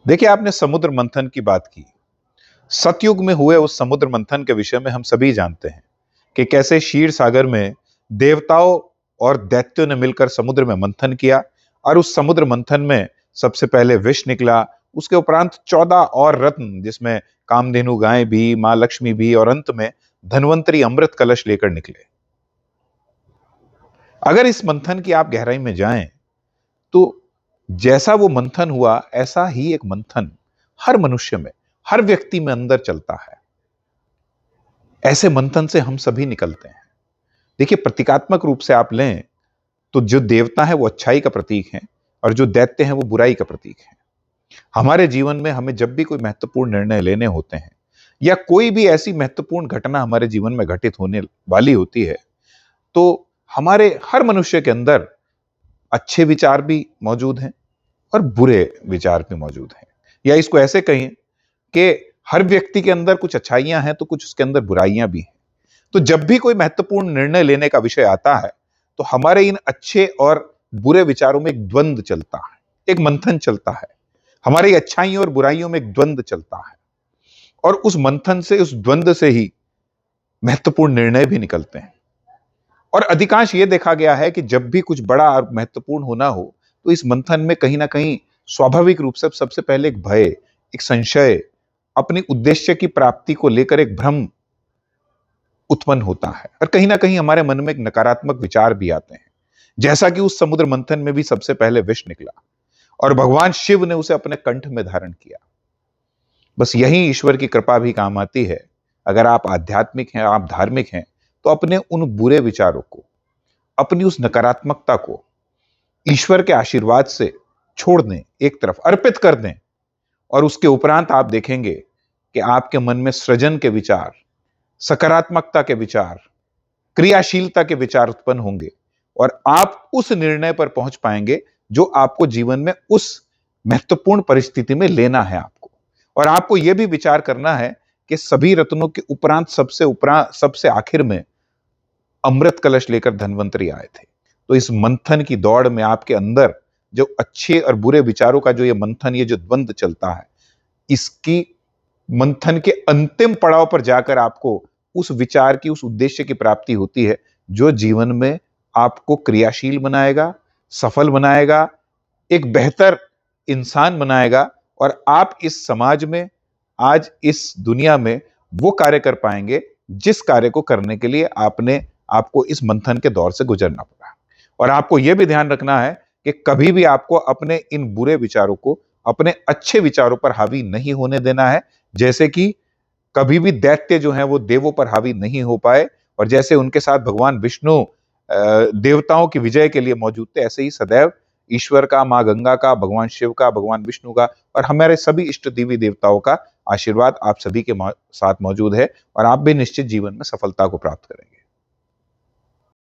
देखिए, आपने समुद्र मंथन की बात की। सतयुग में हुए उस समुद्र मंथन के विषय में हम सभी जानते हैं कि कैसे क्षीर सागर में देवताओं और दैत्यों ने मिलकर समुद्र में मंथन किया और उस समुद्र मंथन में सबसे पहले विष निकला। उसके उपरांत 14 और रत्न, जिसमें कामधेनु गाय भी, मां लक्ष्मी भी, और अंत में धन्वंतरी अमृत कलश लेकर निकले। अगर इस मंथन की आप गहराई में जाएं तो जैसा वो मंथन हुआ, ऐसा ही एक मंथन हर मनुष्य में, हर व्यक्ति में अंदर चलता है। ऐसे मंथन से हम सभी निकलते हैं। देखिए, प्रतीकात्मक रूप से आप लें तो जो देवता है वो अच्छाई का प्रतीक है और जो दैत्य है वो बुराई का प्रतीक है। हमारे जीवन में हमें जब भी कोई महत्वपूर्ण निर्णय लेने होते हैं या कोई भी ऐसी महत्वपूर्ण घटना हमारे जीवन में घटित होने वाली होती है, तो हमारे हर मनुष्य के अंदर अच्छे विचार भी मौजूद हैं और बुरे विचार भी मौजूद हैं। या इसको ऐसे कहें कि हर व्यक्ति के अंदर कुछ अच्छाइयां हैं तो कुछ उसके अंदर बुराइयां भी हैं। तो जब भी कोई महत्वपूर्ण निर्णय लेने का विषय आता है, तो हमारे इन अच्छे और बुरे विचारों में एक द्वंद्व चलता है, एक मंथन चलता है। हमारी अच्छाइयों और बुराइयों में एक द्वंद्व चलता है और उस मंथन से, उस द्वंद्व से ही महत्वपूर्ण निर्णय भी निकलते हैं। और अधिकांश ये देखा गया है कि जब भी कुछ बड़ा और महत्वपूर्ण होना हो, तो इस मंथन में कहीं ना कहीं स्वाभाविक रूप से सबसे पहले एक भय, एक संशय, अपनी उद्देश्य की प्राप्ति को लेकर एक भ्रम उत्पन्न होता है और कहीं ना कहीं हमारे मन में एक नकारात्मक विचार भी आते हैं। जैसा कि उस समुद्र मंथन में भी सबसे पहले विष निकला और भगवान शिव ने उसे अपने कंठ में धारण किया। बस यही ईश्वर की कृपा भी काम आती है। अगर आप आध्यात्मिक हैं, आप धार्मिक हैं, तो अपने उन बुरे विचारों को, अपनी उस नकारात्मकता को ईश्वर के आशीर्वाद से छोड़ दें, एक तरफ अर्पित कर दें और उसके उपरांत आप देखेंगे कि आपके मन में सृजन के विचार, सकारात्मकता के विचार, क्रियाशीलता के विचार उत्पन्न होंगे और आप उस निर्णय पर पहुंच पाएंगे जो आपको जीवन में उस महत्वपूर्ण परिस्थिति में लेना है आपको। और आपको यह भी विचार करना है कि सभी रत्नों के उपरांत सबसे आखिर में अमृत कलश लेकर धन्वंतरी आए थे। तो इस मंथन की दौड़ में आपके अंदर जो अच्छे और बुरे विचारों का जो ये मंथन, ये जो द्वंद्व चलता है, इसकी मंथन के अंतिम पड़ाव पर जाकर आपको उस विचार की, उस उद्देश्य की प्राप्ति होती है जो जीवन में आपको क्रियाशील बनाएगा, सफल बनाएगा, एक बेहतर इंसान बनाएगा और आप इस समाज में, आज इस दुनिया में वो कार्य कर पाएंगे जिस कार्य को करने के लिए आपको इस मंथन के दौर से गुजरना पड़ा। और आपको यह भी ध्यान रखना है कि कभी भी आपको अपने इन बुरे विचारों को अपने अच्छे विचारों पर हावी नहीं होने देना है। जैसे कि कभी भी दैत्य जो हैं वो देवों पर हावी नहीं हो पाए और जैसे उनके साथ भगवान विष्णु देवताओं की विजय के लिए मौजूद थे, ऐसे ही सदैव ईश्वर का, मां गंगा का, भगवान शिव का, भगवान विष्णु का और हमारे सभी इष्ट देवी देवताओं का आशीर्वाद आप सभी के साथ मौजूद है और आप भी निश्चित जीवन में सफलता को प्राप्त करेंगे।